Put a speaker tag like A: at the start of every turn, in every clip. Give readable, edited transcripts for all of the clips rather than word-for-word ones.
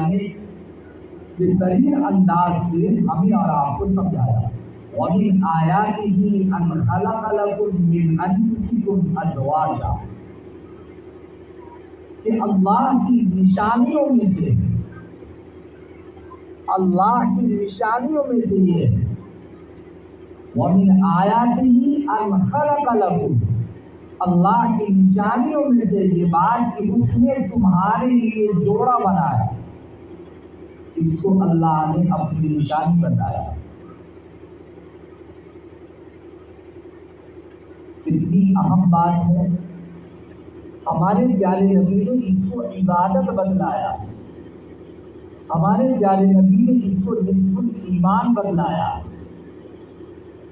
A: نے بہترین انداز سے ہمیں اور آپ کو سمجھایا. وَمِنْ آيَاتِهِ أَنْ خَلَقَ لَكُم مِّنْ أَنفُسِكُمْ أَزْوَاجًا، کہ اللہ کی نشانیوں میں سے یہ ہے. وَمِنْ آيَاتِهِ أَنْ خَلَقَ لَكُم، اللہ کی نشانیوں میں سے یہ بات کہ اس نے تمہارے لیے جوڑا بنایا. اس کو اللہ نے اپنی نشانی بتایا. کتنی اہم بات ہے. ہمارے پیارے نبی نے اس کو عبادت بتلایا. ہمارے پیارے نبی نے اس کو نصف الایمان بتلایا.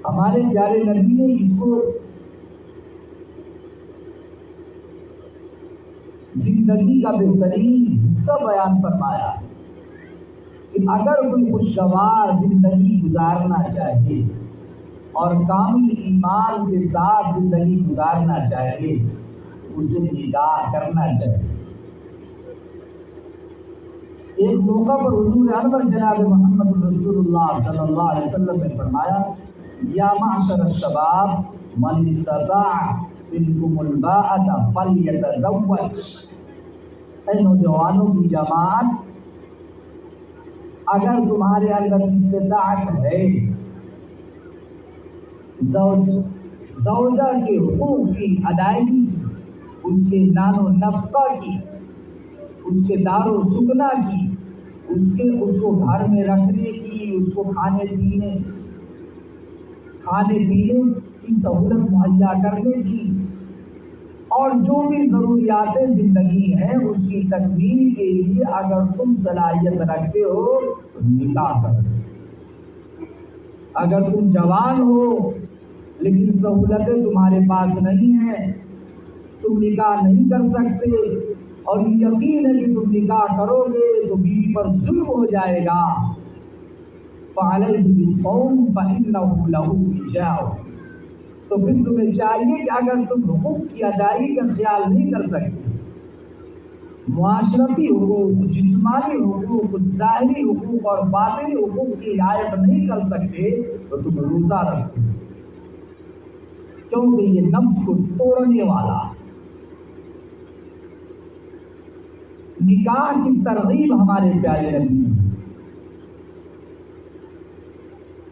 A: ہمارے پیارے نبی نے اس کو زندگی کا بہترین حصہ بیان فرمایا کہ اگر کوئی خوشگوار زندگی گزارنا چاہے اور کامل ایمان کے ساتھ زندگی گزارنا چاہے اسے نکاح کرنا چاہیے. ایک موقع پر حضور انور جناب محمد رسول اللہ صلی اللہ علیہ وسلم نے فرمایا: یا معشر الشباب من استطاع منکم الباءۃ فلیتزوج. اے نوجوانوں کی جماعت، اگر تمہارے اندر استطاعت ہے زوجہ کے حقوق کی ادائیگی، اس کے نان و نفقہ کی، اس کے دار و سکنا کی، اس کو گھر میں رکھنے کی، اس کو کھانے پینے کی سہولت مہیا کرنے کی، اور جو بھی ضروریات زندگی ہیں اس کی تکمیل کے لیے اگر تم صلاحیت رکھتے ہو تو نکاح کرو. اگر تم جوان ہو لیکن سہولتیں تمہارے پاس نہیں ہیں، تم نکاح نہیں کر سکتے، اور یقین ہے کہ تم نکاح کرو گے تو بیوی پر ظلم ہو جائے گا، فَعَلَيْهِ بِالصَّوْمِ فَإِنَّهُ لَهُ وِجَاءٌ. تو پھر تمہیں چاہیے کہ اگر تم حقوق کی ادائیگی کا خیال نہیں کر سکتے، معاشرتی حقوق، جسمانی حقوق، ظاہری حقوق اور باطنی حقوق کی رعایت نہیں کر سکتے تو تم روزہ رکھو، کیونکہ یہ نفس کو توڑنے والا. نکاح کی ترغیب ہمارے پیارے نبی.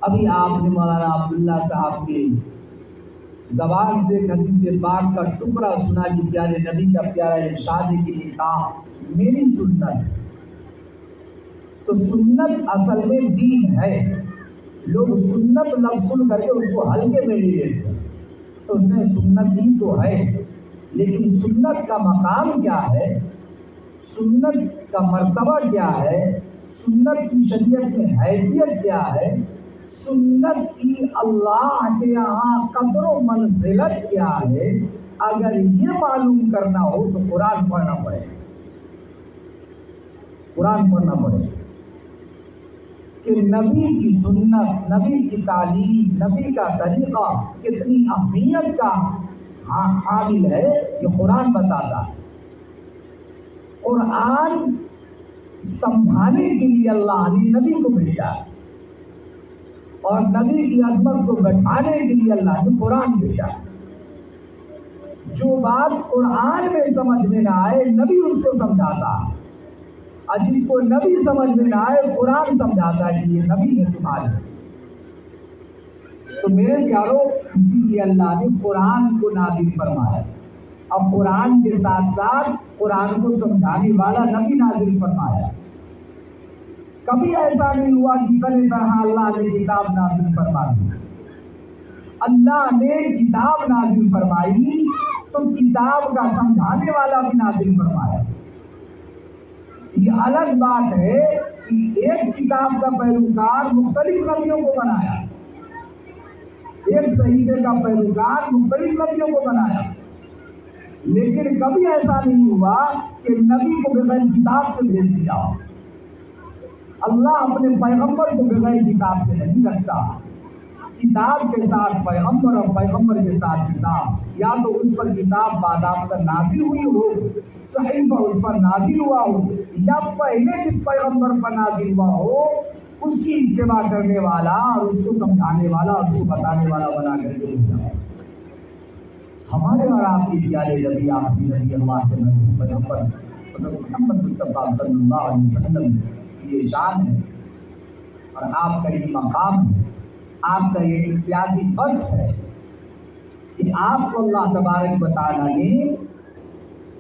A: ابھی آپ نے مولانا عبداللہ صاحب کی زبان سے حدیث پاک کا ٹکڑا سنا کہ پیارے نبی کا پیارا ارشاد ہے کہ نکاح میری سنت ہے. تو سنت اصل میں دین ہے. لوگ سنت لفظ سن کر کے اس کو ہلکے میں لے لیتے ہیں. تو اس میں سنت ہی تو ہے، لیکن سنت کا مقام کیا ہے، سنت کا مرتبہ کیا ہے، سنت کی شریعت میں حیثیت کیا ہے، سنت کی اللہ کے یہاں قدر و منزلت کیا ہے، اگر یہ معلوم کرنا ہو تو قرآن پڑھنا پڑے. قرآن پڑھنا پڑے کہ نبی کی سنت، نبی کی تعلیم، نبی کا طریقہ کتنی اہمیت کا حامل ہے، یہ قرآن بتاتا ہے. قرآن سمجھانے کے لیے اللہ نے نبی کو بھیجا، اور نبی کی عظمت کو بٹھانے کے لیے اللہ نے قرآن بھیجا. جو بات قرآن میں سمجھ میں نہ آئے نبی اس کو سمجھاتا، اور جس کو نبی سمجھ میں نہ آئے قرآن سمجھاتا کہ یہ نبی ہے تمہارے. تو میرے پیارو، اسی لیے اللہ نے قرآن کو نازل فرمایا. اب قرآن کے ساتھ ساتھ قرآن کو سمجھانے والا نبی نازل فرمایا. کبھی ایسا نہیں ہوا کہ بنے طرح اللہ نے کتاب نازل فرما دی. اللہ نے کتاب نازل فرمائی تو کتاب کا سمجھانے والا بھی نازل فرمایا. یہ الگ بات ہے کہ ایک کتاب کا پیروکار مختلف نبیوں کو بنایا، ایک صحیفے کا پیروکار مختلف نبیوں کو بنایا، لیکن کبھی ایسا نہیں ہوا کہ نبی کو بغیر کتاب سے بھیج دیا. اللہ اپنے پیغمبر کو بغیر کتاب سے نہیں رکھتا. کتاب کے ساتھ پیغمبر اور پیغمبر کے ساتھ کتاب، یا تو اس پر کتاب باضابطہ نازل ہوئی ہو، صحیفہ اس پر نازل ہوا ہو، یا پہلے جس پیغمبر پر نازل ہوا ہو اس کی اتباع کرنے والا اور اس کو سمجھانے والا اور اس کو بتانے والا بنا کر کے ہمارے اور آپ کی پیارے نبی آخری نبی اللہ کے محبوب پیغمبر حضرت محمد مصطفیٰ صلی اللہ علیہ وسلم کی یہ شان ہے اور آپ کا یہ مقام ہے، آپ کا یہ امتیازی وصف ہے کہ آپ کو اللہ تبارک و تعالیٰ نے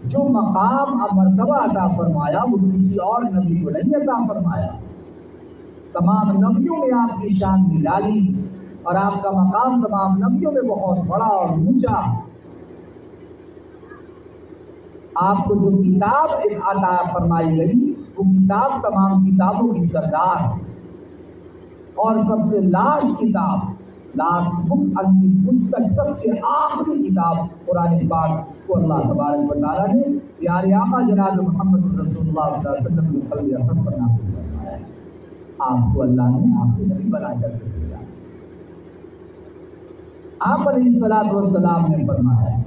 A: جو مقام اور مرتبہ عطا فرمایا وہ کسی اور نبی کو نہیں عطا فرمایا۔ تمام نبیوں میں آپ کی شان نرالی اور آپ کا مقام تمام نبیوں میں بہت بڑا اور اونچا۔ آپ کو جو کتاب عطا فرمائی گئی وہ کتاب تمام کتابوں کی سردار اور سب سے لاسٹ کتاب، لاسٹ بک، پستک، سب سے آخری کتاب قرآن پاک کو اللہ تبارک و تعالیٰ نے پیارے آقا جناب محمد رسول اللہ صلی اللہ علیہ وسلم کو قلب احمد پر نازل فرمایا۔ آپ کو اللہ نے آخری نبی بنا کر دیا۔ آپ علیہ الصلوۃ والسلام نے فرمایا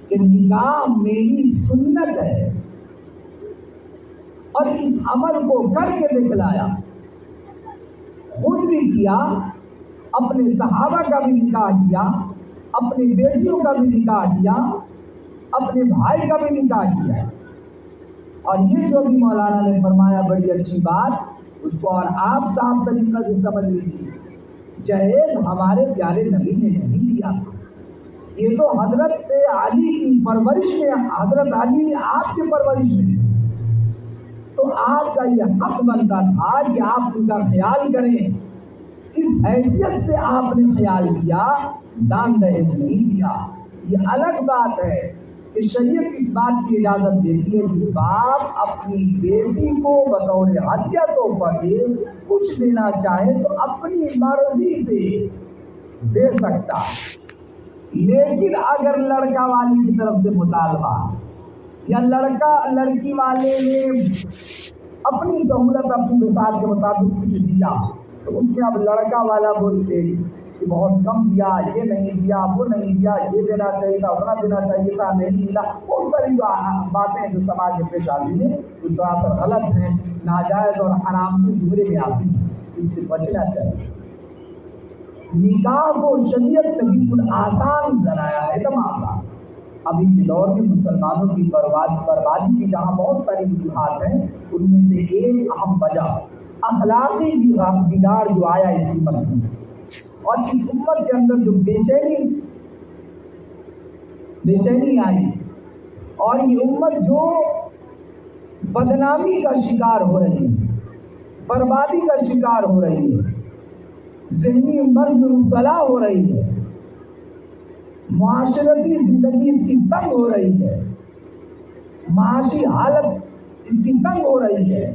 A: کہ نکاح میری سنت ہے اور اس عمل کو کر کے دکھلایا، خود بھی کیا، اپنے صحابہ کا بھی نکاح کیا، اپنی بیٹیوں کا بھی نکاح کیا، اپنے بھائی کا بھی نکاح کیا۔ اور یہ جو بھی مولانا نے فرمایا بڑی اچھی بات، اس کو اور آپ صاف طریقہ سے سمجھ لیجیے۔ جہیز ہمارے پیارے نبی نے نہیں دیا تھا، یہ تو حضرت علی کی پرورش میں، حضرت علی نے آپ کی پرورش میں، تو آپ کا یہ حق بنتا تھا کہ آپ ان کا خیال کریں۔ اس حیثیت سے آپ نے خیال کیا، دان دہیج نہیں دیا۔ یہ الگ بات ہے کہ شریعت اس بات کی اجازت دیتی ہے کہ باپ اپنی بیٹی کو بطور ہدیہ تحفہ کے کچھ دینا چاہے تو اپنی مرضی سے دے سکتا، لیکن اگر لڑکا والی کی طرف سے مطالبہ یا لڑکا لڑکی والے نے اپنی سہولت اپنی وسعت کے مطابق کچھ دیا تو اس میں اب لڑکا والا بولتے کہ بہت کم دیا، یہ نہیں دیا، وہ نہیں دیا، یہ دینا چاہیے تھا، اتنا دینا چاہیے تھا، نہیں ملا، بہت ساری جو باتیں جو سماج میں پیش آتی ہیں جو سراسر غلط ہیں، ناجائز اور حرام کے زمرے میں آتی ہیں، اس سے بچنا چاہیے۔ نکاح کو شریعت نے بالکل آسان بنایا ہے، ایک دم آسان۔ ابھی کے دور میں مسلمانوں کی بربادی کی جہاں بہت ساری وجوہات ہیں، ان میں سے ایک اہم وجہ اخلاقی بگاڑ جو آیا اس امت میں، اور اس امت کے اندر جو بے چینی آئی، اور یہ امت جو بدنامی کا شکار ہو رہی ہے، بربادی کا شکار ہو رہی ہے، ذہنی مرض میں مبتلا ہو رہی ہے، معاشرتی زندگی اس کی تنگ ہو رہی ہے، معاشی حالت اس کی تنگ ہو رہی ہے،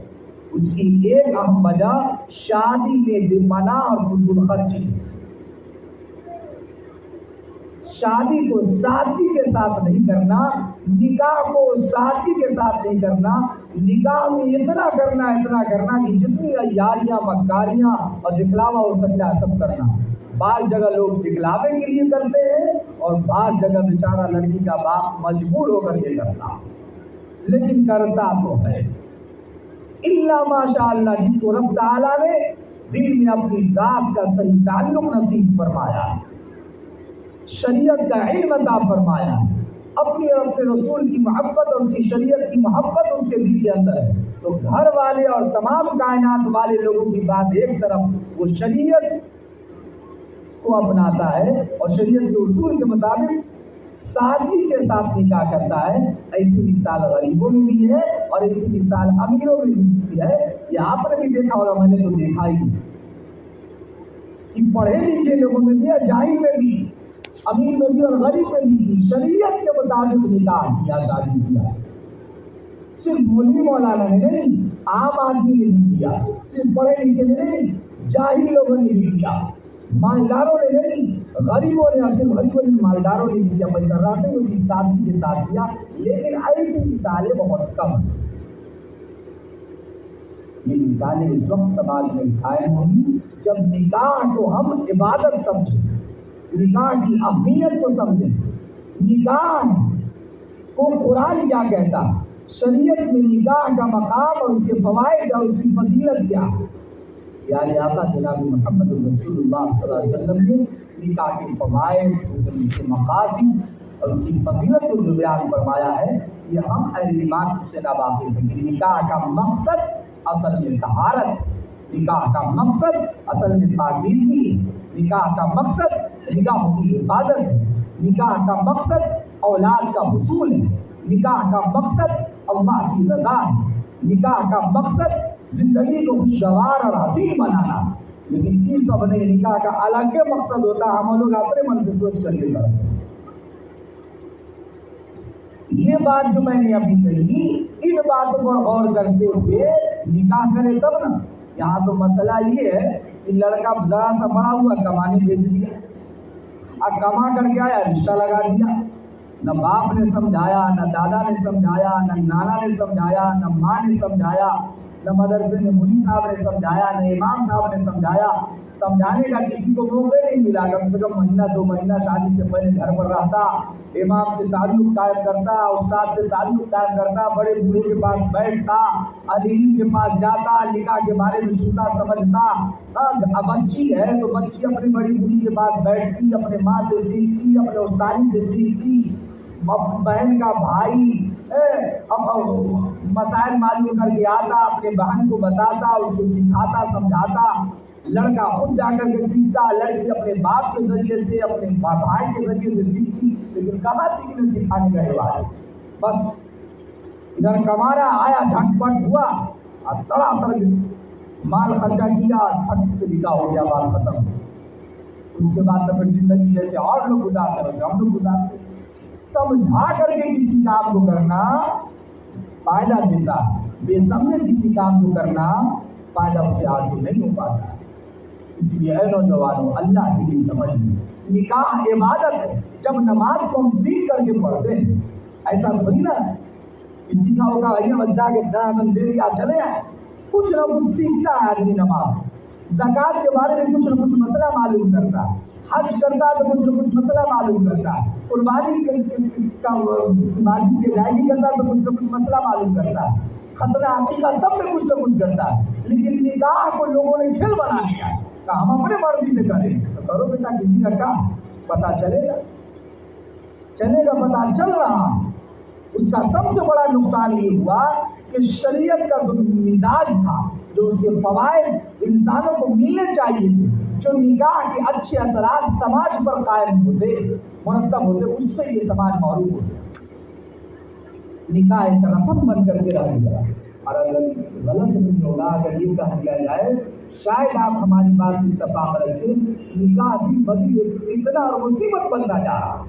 A: اس کی ایک اہم وجہ شادی میں بے پناہ اور فضول خرچی۔ شادی کو سادگی کے ساتھ نہیں کرنا، نکاح کو سادگی کے ساتھ نہیں کرنا، نکاح میں اتنا کرنا کہ جتنی عیاریاں، مکاریاں اور دکھلاوا ہو سکتا ہے سب کرنا۔ بعض جگہ لوگ دکھلاوے کے لیے کرتے ہیں اور بعض جگہ بیچارہ لڑکی کا باپ مجبور ہو کر کے کرتا، لیکن کرتا تو ہے الا ماشاء اللہ، جس کو رب تعالیٰ نے دل میں اپنی ذات کا صحیح تعلق نصیب فرمایا، شریعت کا علم عطا فرمایا، اپنے رسول کی محبت اور اس کی شریعت کی محبت اس کے دل کے اندر ہے، تو گھر والے اور تمام کائنات والے لوگوں کی بات ایک طرف، وہ شریعت کو اپناتا ہے اور شریعت کے اصول کے مطابق سادگی کے ساتھ نکاح کرتا ہے۔ ایسی مثال غریبوں میں بھی ہے اور ایسی مثال امیروں میں بھی ہے۔ یہ آپ نے بھی دیکھا ہوگا، میں نے تو دیکھا ہی کہ پڑھے لکھے لوگوں میں بھی، جاہل میں بھی، امیر میں بھی اور غریب میں بھی شریعت کے مطابق نکاح کیا، شادی کیا۔ صرف مولوی مولانا نے نہیں، عام آدمی نے بھی کیا، صرف پڑھے لکھے نے نہیں، جاہل لوگوں نے بھی کیا، مالداروں نے نہیں، غریبوں نے، صرف غریبوں نے، مالداروں نے بھی کیا، پیسہ راتے ہوئے بھی سادگی کے ساتھ کیا، لیکن ایسی مثالیں بہت کم ہیں۔ یہ مثالیں اس وقت سماج میں قائم ہوگی جب نکاح کو ہم عبادت سمجھیں، نکاح کی اہمیت کو سمجھیں، نکاح کو قرآن کیا کہتا، شریعت میں نکاح کا مقام اور اس کے فوائد اور اس کی فضیلت کیا ہے۔ یعنی آقا جناب محمد رسول اللہ صلی اللہ علیہ وسلم نے نکاح کے فوائد، اس کے مقاصد اور اس کی فضیلت کو جو بیان فرمایا ہے، یہ ہم اہل ایمان سے نہ واقف ہیں کہ نکاح کا مقصد اصل میں طہارت، نکاح کا مقصد اصل میں پاکیزگی، نکاح کا مقصد نکاح کی حفاظت ہے، نکاح کا مقصد اولاد کا حصول ہے، نکاح کا مقصد اللہ کی رضا ہے، نکاح کا مقصد زندگی کو خوشگوار اور حسین بنانا۔ لیکن یہ سب نہیں، نکاح کا الگ مقصد ہوتا ہے، ہم لوگ اپنے من سے سوچ کر کے کرتے ہیں۔ یہ بات جو میں نے ابھی کہی، ان باتوں پر غور کرتے ہوئے نکاح کرے تب نا۔ یہاں تو مسئلہ یہ ہے کہ لڑکا ذرا سا بڑا ہوا کمانے بھیج دیا، اب کما کر کے آیا رشتہ لگا دیا، نہ باپ نے سمجھایا، نہ دادا نے سمجھایا، نہ نانا نے سمجھایا، نہ ماں نے سمجھایا، نہ مدرسے میں مولوی صاحب نے سمجھایا، نہ امام صاحب نے سمجھایا۔ سمجھانے کا کسی کو موقع نہیں ملا، کم سے کم مہینہ 2 مہینہ شادی سے پہلے گھر پر رہتا، امام سے تعلق قائم کرتا، استاد سے تعلق قائم کرتا، بڑے بوڑھے کے پاس بیٹھتا، علیم کے پاس جاتا، نکاح کے بارے میں سنتا سمجھتا۔ بچی ہے تو بچی اپنی بڑی بوڑھی کے پاس بیٹھتی، اپنے ماں سے سیکھتی، اپنے استاد سے سیکھتی، بہن کا بھائی مسائل معلوم کر کے آتا، اپنے بہن کو بتاتا، اس کو سکھاتا سمجھاتا۔ لڑکا خود جا کر کے سیکھتا، لڑکی اپنے باپ کے ذریعے سے، اپنے بھائی کے ذریعے سے سیکھتی۔ لیکن کہاں سیکھنے سکھانے کا رواج ہے؟ بس ادھر کمانا آیا، جھٹ پٹ ہوا اور تڑا تڑ مال خرچہ کیا، پھٹ سے نکاح ہو گیا، بات ختم۔ اس کے بعد تو پھر زندگی جیسے اور لوگ گزارتے ویسے ہم لوگ گزارتے۔ سمجھا کر کے کسی کام کو کرنا فائدہ دیتا، بے سمجھے کسی کام کو کرنا فائدہ اسے حاصل نہیں ہو پاتا۔ اس لیے اے نوجوانوں، اللہ کے لیے سمجھ لیں، نکاح عبادت ہے۔ جب نماز کو ہم سیکھ کر کے پڑھتے ہیں، ایسا تھوڑی نا کسی کا ہوگا بچہ کے دن دے دیا چلے آئے، کچھ نہ کچھ سیکھتا ہے آدمی۔ نماز زکوٰۃ کے بارے میں کچھ نہ کچھ مسئلہ معلوم کرتا ہے، حج کرتا ہے تو کچھ نہ کچھ مسئلہ معلوم کرتا ہے، قربانی کی ادائیگی کرتا ہے تو کچھ نہ کچھ مسئلہ معلوم کرتا ہے، ختنہ عقیقہ سب میں کچھ نہ کچھ کرتا ہے۔ لیکن نکاح کو لوگوں نے کھیل بنا لیا ہے کہ ہم اپنے مرضی سے کریں تو کرو بیٹا، کسی کا کام پتا چلے گا پتا چل رہا۔ اس کا سب سے بڑا نقصان یہ ہوا کہ شریعت کا جو مزاج تھا، جو اس کے فوائد انسانوں کو ملنے چاہیے تھے، جو نکاح کے اچھے اثرات سماج پر قائم ہوتے، مرتب ہوتے، اس سے یہ سماج محروم ہوتا۔ نکاح ایک رسم بن کر کے رہ گیا، اور اگر غلط نہیں ہوگا، اگر یہ کہا دیا جائے، شاید آپ ہماری بات سے اتفاق رکھیں، نکاح بھی بدی اتنا اور مصیبت بنتا جا رہا۔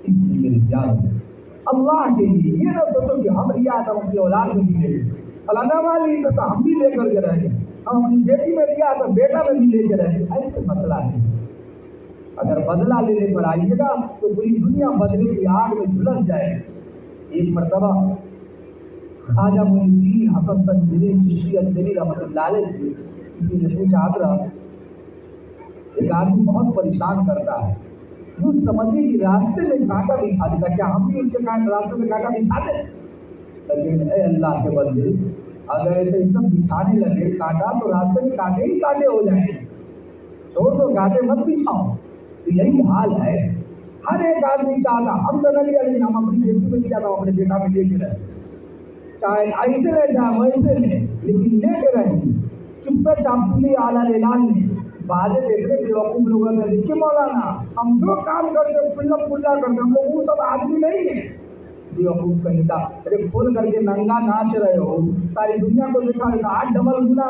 A: اس لیے میری جان اللہ کے لیے یہ نہ سوچو کہ ہم ریا تو اپنی اولاد میں بھی لے گئے، فلانا والی تو ہم بھی لے کر کے رہ گئے، ہم اپنی بیٹی میں لیا تو بیٹا میں بھی لے کے رہ گئے۔ ایسے مسئلہ ہے، اگر بدلہ لینے پر آئیے گا تو پوری دنیا بدلے کی آگ میں جھلس جائے گی۔ ایک مرتبہ خواجہ معین الدین حسن تنجری چشتی اجمیری رحمۃ اللہ علیہ سے کسی نے پوچھا، حضرت ایک آدمی بہت پریشان کرتا ہے، یوں سمجھے کہ راستے میں کانٹا بچھا دیتا، کیا ہم بھی اس کے راستے میں کانٹا بچھا دیں؟ لیکن اے اللہ کے بندے، اگر ایسے سب بچھانے لگے کانٹا تو راستے میں کانٹے ہی کانٹے ہو جائیں گے، چھوڑ دو، کانٹے مت بچھاؤ۔ تو یہی حال ہے، ہر ایک آدمی چاہتا ہم تو نہ لیا، لیکن ہم اپنی بیٹی میں لیا تھا، اپنے بیٹا میں لے کے رہے، چاہے ایسے لے جائے ویسے لے، لیکن لے کے رہے۔ چپے چاپلی اعلیٰ اعلان نے بعد دیکھنے کے وقوف لوگوں نے لکھے، مولانا ہم جو کام کرتے پلا پلا کرتے، ہم لوگ وہ سب آدمی نہیں ہیں۔ بیوقوف کہیں تھا، ارے کھول کر کے ننگا ناچ رہے ہو، ساری دنیا کو دکھا رہے تھا، 8 ڈبل گنا۔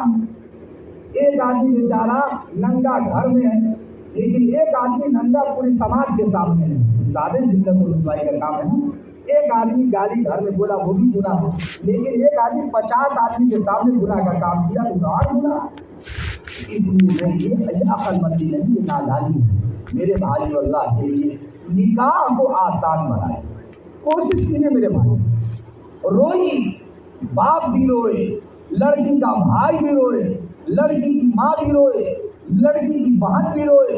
A: ایک آدمی بیچارہ ننگا گھر میں ہے، لیکن ایک آدمی ننگا پوری سماج کے سامنے ہے، زیادہ ذلت و رسوائی کا کام ہے نا۔ ایک آدمی گالی گھر میں بولا، وہ بھی گناہ ہے، لیکن ایک آدمی 50 آدمی کے سامنے گناہ کا کام کیا تو اور گناہ۔ اس لیے یہ عقل مندی نہیں، یہ نادانی ہے۔ میرے بھائی اللہ کے لیے نکاح کو آسان بنائے، کوشش کیجیے میرے بھائی، روئی बाप भी रोए, लड़की का भाई भी रोए, लड़की की माँ भी रोए, लड़की की बहन भी रोए,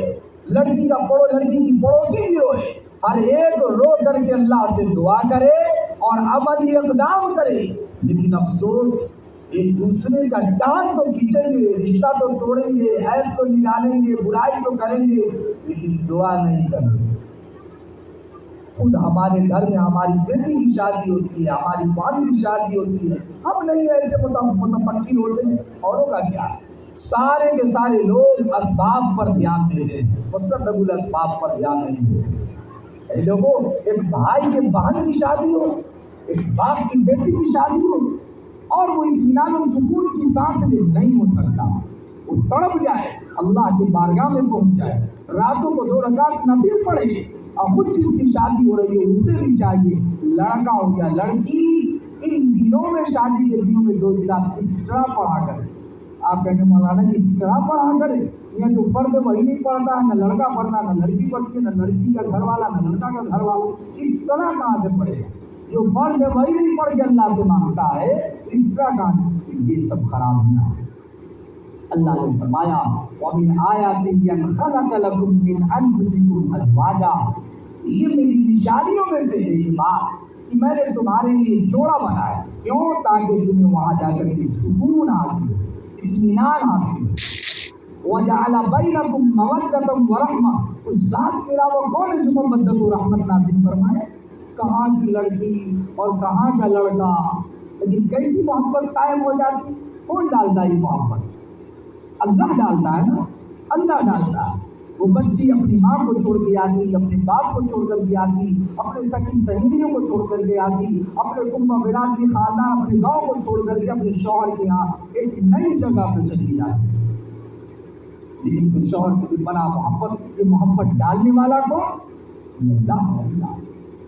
A: लड़की की पड़ोसी भी रोए, हर एक रो करके अल्लाह से दुआ करे और अमली इक़दाम करे। लेकिन अफसोस, एक दूसरे का टांग तो खींचेंगे, रिश्ता तो तोड़ेंगे, ऐब तो निकालेंगे, बुराई तो करेंगे, लेकिन दुआ नहीं करेंगे। खुद हमारे घर में हमारी बेटी की शादी होती है, हमारी बहन की शादी होती है, हम नहीं ऐसे मुतफक्किर होते हैं, औरों का क्या। सारे के सारे लोग असबाब पर ध्यान दे रहे हैं, मुस्तक़बिल असबाब पर ध्यान नहीं दे रहे। लोगों, एक भाई के बहन की शादी हो, एक बाप की बेटी की शादी हो, और वो इत्मीनान और सुकून की सांस ले, नहीं हो सकता। वो तड़प जाए, अल्लाह के बारगाह में पहुंच जाए, रातों को 2 रकात नफिल पढ़े, और खुद जिसकी शादी हो रही है उसे भी चाहिए, लड़का हो या लड़की, इन दिनों में, शादी के दिनों में 2 रकात एक्स्ट्रा पढ़ा करे। आप कहेंगे मौलाना जी एक्स्ट्रा पढ़ा करे, या जो पढ़ते वही नहीं पढ़ता है, न लड़का पढ़ता, न लड़की पढ़ती है, न लड़की का घर वाला, न लड़का का घर वाला, इस तरह कहाँ से पढ़ेगा। जो पढ़ते वही नहीं पढ़ के अल्लाह से मांगता है, एक्स्ट्रा कहाँ, ये सब खराब है। अल्लाह ने फरमाया वमिन आयातिही अन खलक़ लकुम मिन अनफुसिकुम अज़वाजा, ये मेरी निशानियों में से है ये बात कि मैंने तुम्हारे लिए जोड़ा बनाया। क्यों? ताकि तुम्हें वहाँ जाकर के सुकून हासिल, इत्मीनान हासिल। वजअल बैनकुम मवद्दतम व रहमा, उस ज़ात के अलावा कौन है जो मवद्दत व रहमत नाज़िल फरमाए। कहाँ की लड़की और कहाँ का लड़का, लेकिन कैसी मोहब्बत कायम हो जाती। कौन डालता है ये मोहब्बत? अल्लाह डालता है ना, अल्लाह डालता है। वो बच्ची अपनी माँ को छोड़ के आती, अपने बाप को छोड़ कर के आती, अपने सखी सहेलियों को छोड़ कर के आती, अपने कुंबा बिरादरी खानदान, अपने गाँव को छोड़ करके अपने शौहर के यहाँ एक नई जगह पर चली जाती। लेकिन तो शौहर से भी बना मोहब्बत, ये मोहब्बत डालने वाला कौन? अल्लाह।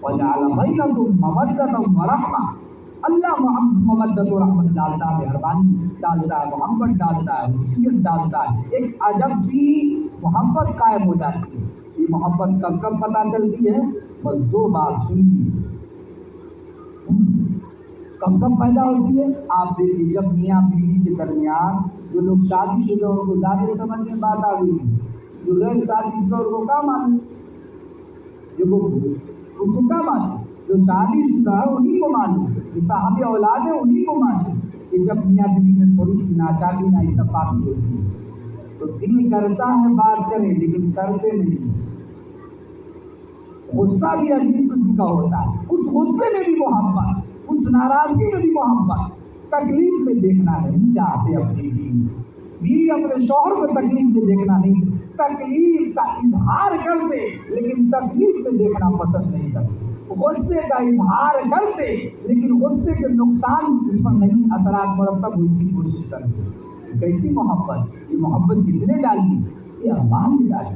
A: वजअल बैनकुम मवद्दतम व रहमा, अल्लाह मवद्दत और रहमत डालता है, मेहरबानी डालता है, मोहब्बत डालता है, वसीयत डालता है। एक अजब सी मोहब्बत कायम हो जाती है। ये मोहब्बत कब कब पता चलती है? बस 2 बात सुनिए। कब कब पैदा होती है? आप देखिए, जब मियाँ बीवी के दरमियान, जो लोग शादीशुदा उनको ज़्यादा समझ में बात आ गई, जो गैर शादीशुदा उनको क्या मालूम, जो उनको क्या मालूम, जो शादीशुदा है उन्हीं को मालूम, जो साहब औलाद है उन्हीं को मालूम कि जब मियाँ बीवी में थोड़ी सी नाचाली ना इत्तेफाकी होती है तो दिल करता है बात करें, लेकिन करते नहीं। गुस्सा भी अजीब किस्म का होता है, उस गुस्से में भी मोहब्बत, उस नाराजगी में भी मोहब्बत। तकलीफ में देखना नहीं चाहते अपनी बीवी अपने शौहर को तकलीफ में देखना नहीं, तकलीफ का इजहार करते लेकिन तकलीफ में देखना पसंद नहीं करते। गुस्से का इजहार करते लेकिन गुस्से के नुकसान पर नहीं असरात मरतब होने की कोशिश करते। कैसी मोहब्बत? ये मोहब्बत किसने डाली? ये अल्लाह ने डाली।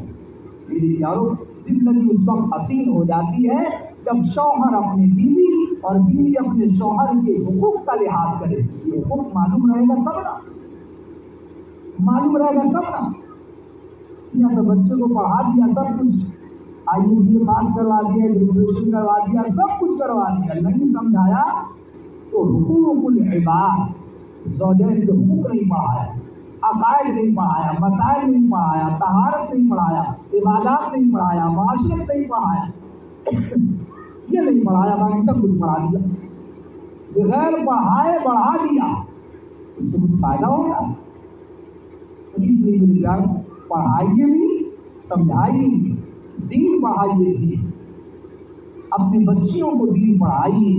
A: मेरे प्यारों, जिंदगी उस वक्त हसीन हो जाती है जब शौहर अपनी बीवी और बीवी अपने शौहर के हुकूक का लिहाज करे। ये हुकूक मालूम रहेगा तब ना, मालूम रहेगा तब ना। या तो बच्चे को पढ़ा दिया, सब कुछ IELTS पास करवा दिया, ग्रेजुएशन करवा दिया, सब कुछ करवा दिया, नहीं समझाया तो हुकूकुल इबाद, ज़ौजैन के हुकूक नहीं पढ़ाया, अकायद नहीं पढ़ाया, मसाइल नहीं पढ़ाया, तहारत नहीं पढ़ाया, इबादत नहीं पढ़ाया, माशरत नहीं पढ़ाया, ये नहीं पढ़ाया, बाकी सब कुछ पढ़ा दिया। बगैर पढ़ाए बढ़ा दिया, उससे कुछ फायदा होगा? इसलिए मेरे प्यार, पढ़ाइए भी, समझाइए भी, दीन पढ़ाइए भी, अपनी बच्चियों को दीन पढ़ाइए,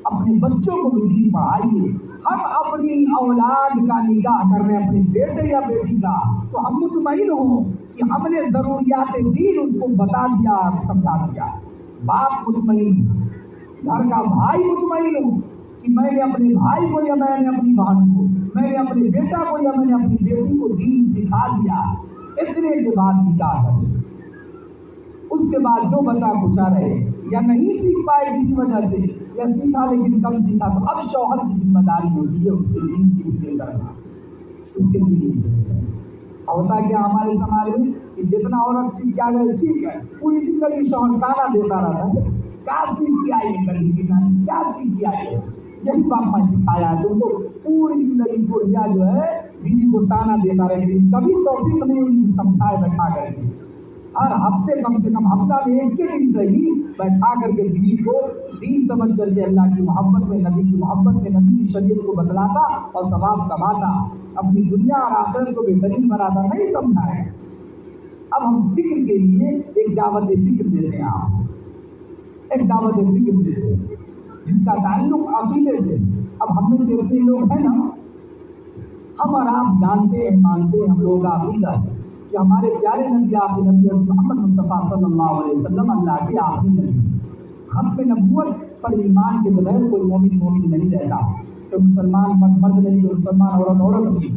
A: अपने बच्चों को भी दीन पढ़ाइए। हम अपनी औलाद का निगाह कर रहे हैं, अपने बेटे या बेटी का, तो हम मुतमईन हो कि हमने ज़रूरियात दीन उसको बता दिया, समझा दिया। बाप मुतमईन, घर का भाई मुतमईन हो कि मैंने अपने भाई को या मैंने अपनी बहन को, मैंने अपने बेटा को या मैंने अपनी बेटी को दीन सिखा दिया। इतने के बाद निकाह करें, उसके बाद जो बचा कुचा रहे या नहीं सीख पाए किसी वजह से, या सीखा लेकिन कम सीखा, तो अब शौहर की जिम्मेदारी होती है उसके दीन की इज्जत करना, उसके दीन। होता क्या हमारे समाज में कि जितना औरत सीख क्या गए, ठीक है, पूरी जिंदगी शौहर ताना देता रहता है, क्या सीख के आई है, क्या सीख के आई है, यही बाप माँ सिखाया है तुमको। पूरी जिंदगी बुढ़िया जो है बीवी को ताना देता रहेगी, कभी तौफीक नहीं हुई समझाए बैठा करके। हर हफ्ते कम से कम हफ्ता में एक के दिन सही बैठा करके बीवी को दीन समझ करके अल्लाह की मोहब्बत में, नबी की मोहब्बत में, नबी की शरीयत को बतलाता और सवाब कमाता, अपनी दुनिया और आखिरत को बेहतरीन बनाता। नहीं समझा है। अब हम फिक्र के लिए एक दावत फिक्र देते हैं, आप एक दावत फिक्र देते हैं जिसका ताल्लुक अकीदे से। अब हम में से इतने लोग हैं ना, हम और आप जानते हैं, मानते हैं, हम लोगों का अकीदा है कि हमारे प्यारे नबी आखिरी नबी मोहम्मद मुस्तफ़ा सल्लल्लाहु अलैहि वसल्लम अल्लाह के आखिरी नबी। खत्म नबूवत पर ईमान के बगैर कोई मोमिन नहीं रहता। तो मुसलमान मर्द नहीं, तो मुसलमान औरत नहीं,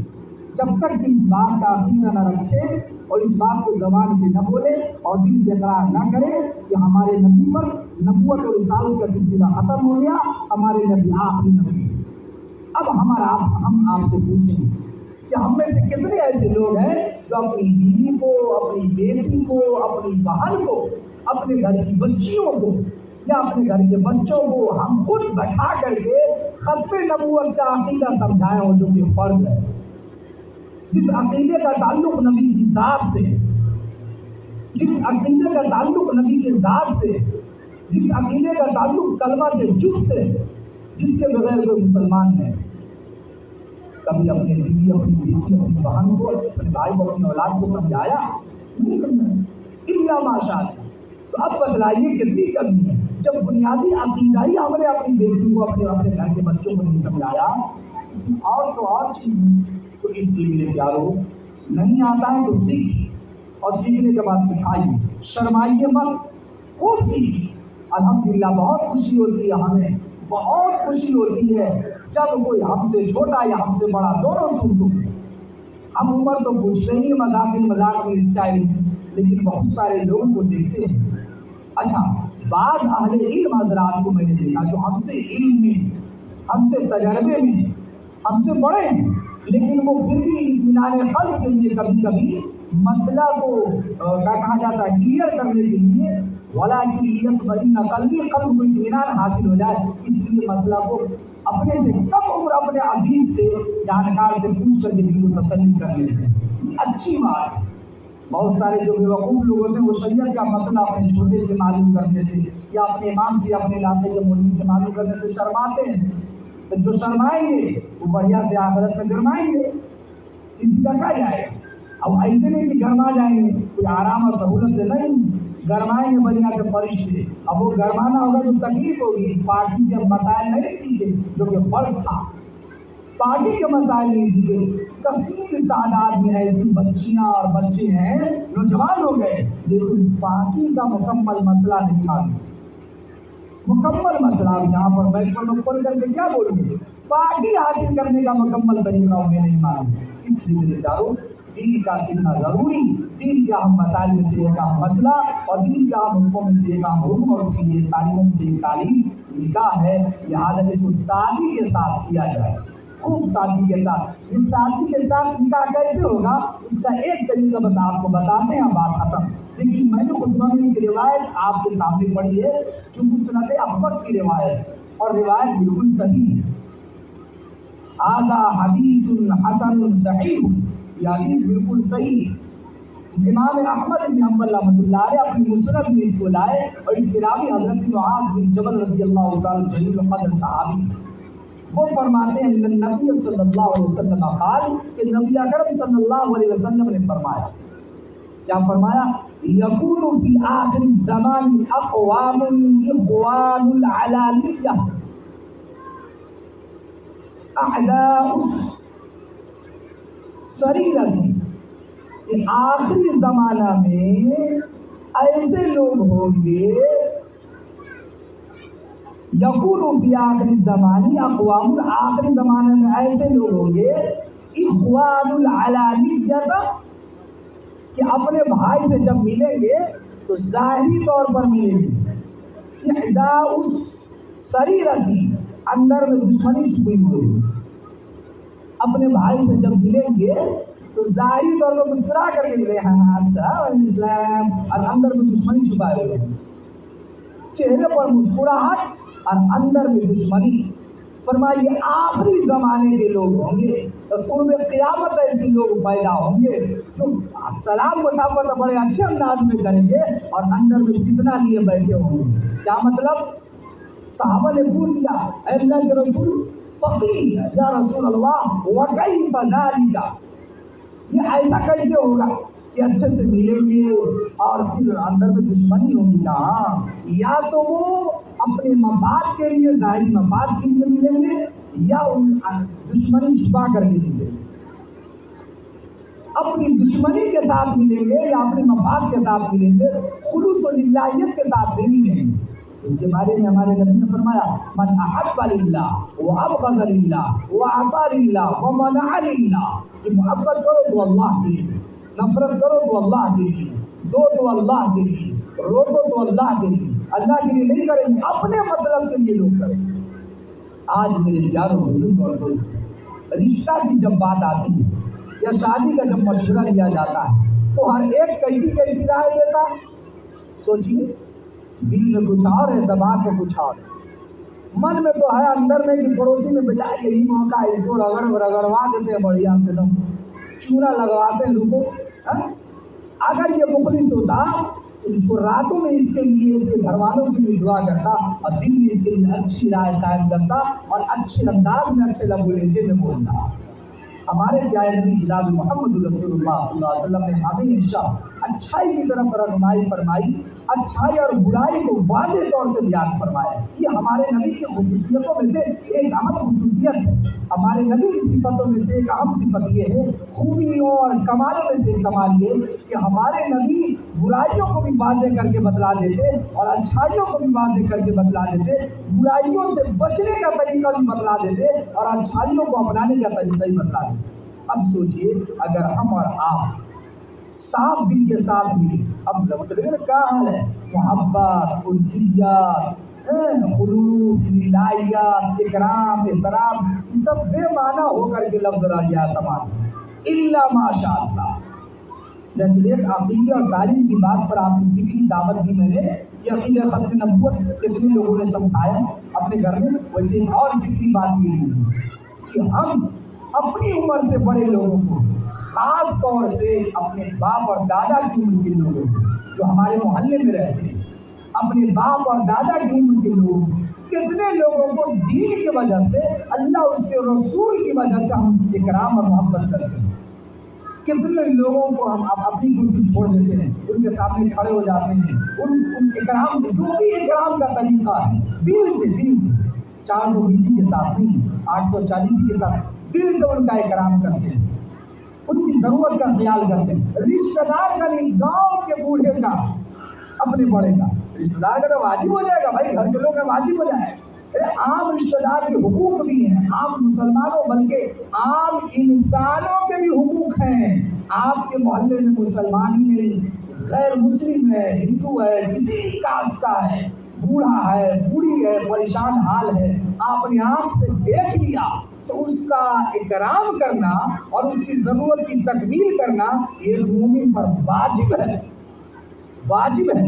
A: जब तक कि इस बात का अकीदा न रखे और इस बात को ज़बान से न बोले और दिल से इकरार न करे कि हमारे नबी पर नबूवत और रिसालत का सिलसिला खत्म हो गया, हमारे नबी आखिरी नबी। अब हम आपसे पूछें कि हम में से कितने ऐसे लोग हैं जो अपनी बीवी को, अपनी बेटी को, अपनी बहन को, अपने घर की बच्चियों को या अपने घर के बच्चों को हम खुद बैठा करके खत्म नबूवत का अकीदा समझाए हो, जो कि फर्ज है। जिस अकीदे का ताल्लुक नबी की ज़ात से, जिस अकीदे का ताल्लुक नबी के ज़ात से, जिस अकीदे का ताल्लुक कलमा के जुज़ से, जिसके बगैर कोई मुसलमान है। कभी अपने बीवी, अपनी बेटी, अपनी बहन को, अपने भाई को, अपनी औलाद को समझाया? नहीं समझाया, इल्ला माशाअल्लाह। तो अब बतलाइए कितनी कमी है जब बुनियादी अकीदा ही हमने अपनी बेटी को, अपने घर के बच्चों को नहीं समझाया, और तो और चीज़। तो इसलिए मेरे प्यारो, नहीं आता है तो सीखिए, और सीखने के बाद सिखाइए, शर्माइए मत, खूब सीखिए। अल्हम्दुलिल्लाह बहुत खुशी होती है, हमें बहुत खुशी होती है जब कोई हमसे छोटा या हमसे बड़ा दोनों सुन दो। हम उम्र तो पूछते ही मजाक में स्टाइल, लेकिन बहुत सारे लोगों को देखते हैं। अच्छा, बाद अहले इल्म हज़रात को मैंने देखा जो हमसे इल्म में, हमसे तजर्बे में, हमसे बड़े हैं, लेकिन वो फिर भी इत्मीनान क़ल्ब के लिए कभी कभी मसला को क्या कहा जाता है, क्लियर करने के लिए, वाला की यत्मइन्ना क़ल्बी, क़ल्ब को इत्मीनान हासिल हो जाए, इसलिए मसला को अपने से कम उम्र अपने अजीज से, जानकार से पूछ करके दिल को तसल्ली कर लेते हैं। अच्छी बात है। बहुत सारे जो बेवकूफ़ लोग होते हैं वो शरीयत का मसला अपने छोटे से मालूम करने से या अपने इमाम से, अपने इलाके के मौलवी से मालूम करने से शर्माते हैं। तो जो शर्माएंगे वो बढ़िया से आखिरत में गरमाएंगे, किसी का क्या जाएगा। अब ऐसे नहीं कि गरमा जाएंगे, कोई आराम और सहूलत से नहीं, गरमाएंगे बढ़िया के फरिश्ते। अब वो गरमाना होगा तो तकलीफ होगी। पार्टी के मसाइल नहीं सीखे जो कि फर्ज था, पार्टी के मसाइल नहीं सीखे। कसीर तादाद में ऐसी बच्चियां और बच्चे हैं, नौजवान हो गए, लेकिन पार्टी का मुकम्मल मसला नहीं मालूम। मुकम्मल मसला यहाँ पर बैठ खोल करके क्या बोलूँगे, पार्टी हासिल करने का मुकम्मल तरीका उन्हें नहीं मालूम। इसलिए मेरे प्यारो, दीन का सीखना जरूरी। दीन के अहम मसाइल में से एक अहम मसला और दीन के अहम हुक्मों में से एक अहम हुक्म और उसकी ये तालीमों में से एक तालीम निकाह है। लिहाजा इसको शादी के साथ किया जाए, खूब शादी के साथ। इस शादी के साथ निकाह कैसे होगा, उसका एक तरीका बस आपको बताते हैं, बात खत्म। लेकिन मैंने खुतबा में एक रिवायत आपके सामने पढ़ी है जो मुस्नद अहमद की रिवायत, और रिवायत बिल्कुल सही है। आज़ा हदीसुन हसनुन सहीह, यह हदीस बिल्कुल सही है। इमाम अहमद बिन हम्बल रहमतुल्लाह अलैह अपनी मुस्नद में इसको लाए और इसके रावी हज़रत मुआज़ बिन जबल रज़ियल्लाहु ताला जलील क़द्र सहाबी, वो फरमाते हैं नबी सल्लल्लाहु अलैहि वसल्लम क़ाल, कि नबी अकरम सल्लल्लाहु अलैहि वसल्लम ने फरमाया, क्या फरमाया, यकूनु फी आखिर ज़मान अक़वामुन इख़वानुल अलालिय्या अअदाउ सरीरती। आखिरी ज़माना में ऐसे लोग होंगे, यकूनु फी आखिरी ज़मानी अक़वामुन, आखिरी ज़माने में ऐसे लोग होंगे, इख़वानुल अलालिय्या, कि अपने भाई से जब मिलेंगे तो ज़ाहिरी तौर पर मिलेंगे, इअदाउ सरीरती, अंदर में दुश्मनी छुपी हुई। अपने भाई से जब मिलेंगे तो ज़ाहिरी तौर पर मुस्कुरा करके मिले, हाँ इस्लाम, और अंदर में दुश्मनी छुपाए हुए, चेहरे पर मुस्कुराहट और अंदर में दुश्मनी। फरमाइए आखिरी जमाने के लोग होंगे, पूर्व क़यामत ऐसे लोग पैदा होंगे जो सलाम मुसाफा बड़े अच्छे अंदाज में करेंगे और अंदर में फितना लिए बैठे होंगे। क्या मतलब? सहाबा ने पूछ लिया, अल्लाह के रसूल फकीह या रसूल अल्लाह व कैफ ज़ालिका, ये ऐसा कैसे होगा कि अच्छे से मिलेंगे और फिर अंदर में दुश्मनी होगी? ना, या तो वो अपने मफाद के लिए, ज़ाहिरी मफाद के लिए मिलेंगे या उन दुश्मनी छुपा करके मिलेंगे। अपनी दुश्मनी के साथ मिलेंगे या अपने मफाद के साथ मिलेंगे, खुलूस और लिल्लाहियत के साथ नहीं मिलेंगे। इसके बारे में हमारे नबी ने फरमाया, मन अहब्ब लिल्लाह व अबग़ज़ लिल्लाह व अता लिल्लाह व मना लिल्लाह, कि मोहब्बत करो तो अल्लाह के लिए, नफरत करो तो अल्लाह के लिए, दो तो अल्लाह के लिए, रोको तो अल्लाह के लिए, अल्लाह के लिए नहीं करेंगे, अपने मतलब के लिए लोग करेंगे। आज मेरे प्यारों बुजुर्ग और दोस्त, रिश्ता की जब बात आती है या शादी का जब मशवरा लिया जाता है तो हर एक कैसी कैसी राय देता है। सोचिए, दिल में कुछ और है, ज़बान में कुछ और है। मन में तो है अंदर में कि पड़ोसी में बेटा यही मौका है, इसको रगड़वा देते हैं, बढ़िया से दम चूना लगवाते हैं रुको। अगर ये मुखलिस होता तो इसको रातों में इसके लिए, इसके घर वालों के लिए दुआ करता और दिन में इसके लिए अच्छी राय कायम करता और अच्छे अंदाज में, अच्छे लफ्ज़ लहजे में बोलता। हमारे प्यारे नबी जनाब मोहम्मद रसूलुल्लाह सल्लल्लाहु अलैहि वसल्लम ने हमेशा अच्छाई की तरफ रहनुमाई फरमाई, अच्छाई और बुराई को वाज़ेह तौर से बयान फरमाया। ये हमारे नबी की खुसूसियतों में से एक अहम खुसूसियत है। हमारे नबी की सिफतों में से एक अहम सिफत ये है, खूबियों और कमालों में से कमाल ये कि हमारे नबी बुराइयों को भी वाज़ेह करके बतला देते और अच्छाइयों को भी वाज़ेह करके बतला देते, बुराइयों से बचने का तरीका भी बतला देते और अच्छाइयों को अपनाने का तरीका भी बतला देते। अब सोचिए, अगर हम और आप साफ दिल के साथ भी, अब मतलब क्या हाल है, मोहब्बत, उल्फियत, खुलूस, विलायत, इकराम, एहतराम, ये सब बेमाना होकर के लफ्ज़ रह गया समाज इल्ला माशाअल्लाह। जैसे एक अक़ीदे और तालीम की बात पर आपको कितनी दावत दी मैंने, ये अक़ीदा खत्म नबूवत कितने लोगों ने समझाया अपने घर में, वैसे और कितनी बात की कि हम अपनी उम्र से बड़े लोगों को, खास तौर से अपने बाप और दादा की उम्र के लोगों को, जो हमारे मोहल्ले में रहते हैं, अपने बाप और दादा की उम्र के लोग, कितने लोगों को दीन की वजह से, अल्लाह उसके रसूल की वजह से हम इकराम और मोहब्बत करते हैं। कितने लोगों को हम अपनी कुर्सी छोड़ देते हैं, उनके सामने खड़े हो जाते हैं, उन इकराम, जो भी इकराम का तरीका है, दिल से 420 के साथ नहीं, 840 के साथ दिल से उनका इकराम करते हैं, उनकी जरूरत का ख्याल करते हैं। रिश्तेदार का नहीं, गांव के बूढ़े का, अपने बड़े का, रिश्तेदार का तो वाजिब हो जाएगा भाई, घर के लोग का वाजिब हो जाएगा। आम रिश्तेदार के हुकूक भी हैं, आम मुसलमानों बल्कि आम इंसानों के भी हुकूक हैं। आपके मोहल्ले में मुसलमान ही नहीं, गैर मुस्लिम है, हिंदू है, किसी कास्ट का है, बूढ़ा है, बूढ़ी है, परेशान हाल है, आपने आँख से देख लिया तो उसका इकराम करना और उसकी ज़रूरत की तकमील करना ये मोमिन पर वाजिब है, वाजिब है।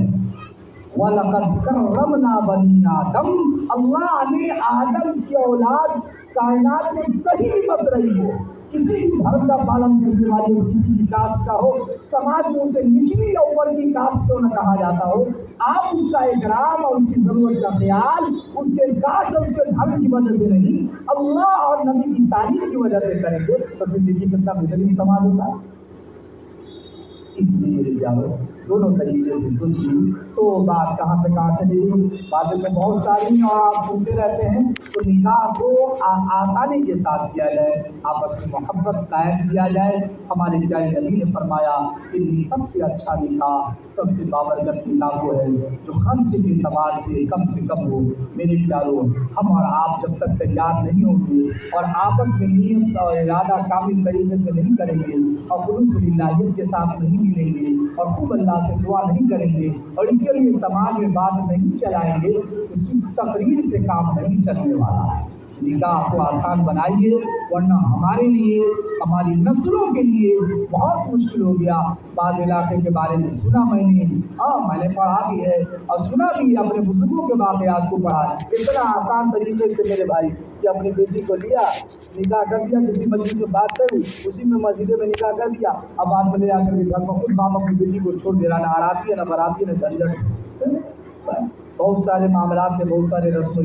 A: वलक़द कररमना बनी आदम, अल्लाह ने आदम की औलाद कायनात में कहीं भी बस रही हो, किसी भी धर्म का पालन करने वाले, किसी भी कास्ट का हो, समाज में उसे निचली या ऊपर की कास्ट क्यों न कहा जाता हो, आप उसका इकराम और उसकी ज़रूरत का ख्याल उसके कास्ट और उसके धर्म की वजह से नहीं, अल्लाह और नबी की तारीफ की वजह से करेंगे तो फिर देखिए कितना बेहतरीन समाज होता है। इसलिए मेरे प्यारो, दोनों तरीके से सोचिए तो बात कहाँ से कहाँ चली गई। बातें में बहुत सारी और आप सुनते रहते हैं। तो निकाह को आसानी के साथ किया जाए, आपस में मोहब्बत कायम किया जाए। हमारे प्यारे नबी ने फरमाया कि सबसे अच्छा निकाह, सबसे बाबरकत निकाह वो है जो खर्च के एतबार से कम हो। मेरे प्यारों, हम और आप जब तक तैयार नहीं होंगे और आपस में नियत और इरादा कामिल तरीके से नहीं करेंगे और खुलूस लिल्लाहियत के साथ नहीं मिलेंगे और खूब अल्लाह से दुआ नहीं करेंगे और इसके लिए समाज में बात नहीं चलाएंगे, तो सिर्फ तकरीर से काम नहीं चलने वाला है। نکاح کو آسان بنائیے، ورنہ ہمارے لیے، ہماری نسلوں کے لیے بہت مشکل ہو گیا۔ بعض علاقے کے بارے میں سنا میں نے پڑھا بھی ہے اور سنا بھی ہے، اپنے بزرگوں کے واقعات کو پڑھا ہے۔ اتنا آسان طریقے سے میرے بھائی کہ اپنی بیٹی کو لیا، نکاح کر دیا، کسی مسجد میں بات کری، اسی میں مسجد میں نکاح کر دیا، اب بعد میں لے آ کر گھر میں خود باپ اپنی بیٹی کو چھوڑ دے رہا، نہ آراتی ہے نہ براتی ہے نہ جھنجھٹ۔ بہت سارے معاملات میں بہت سارے رسم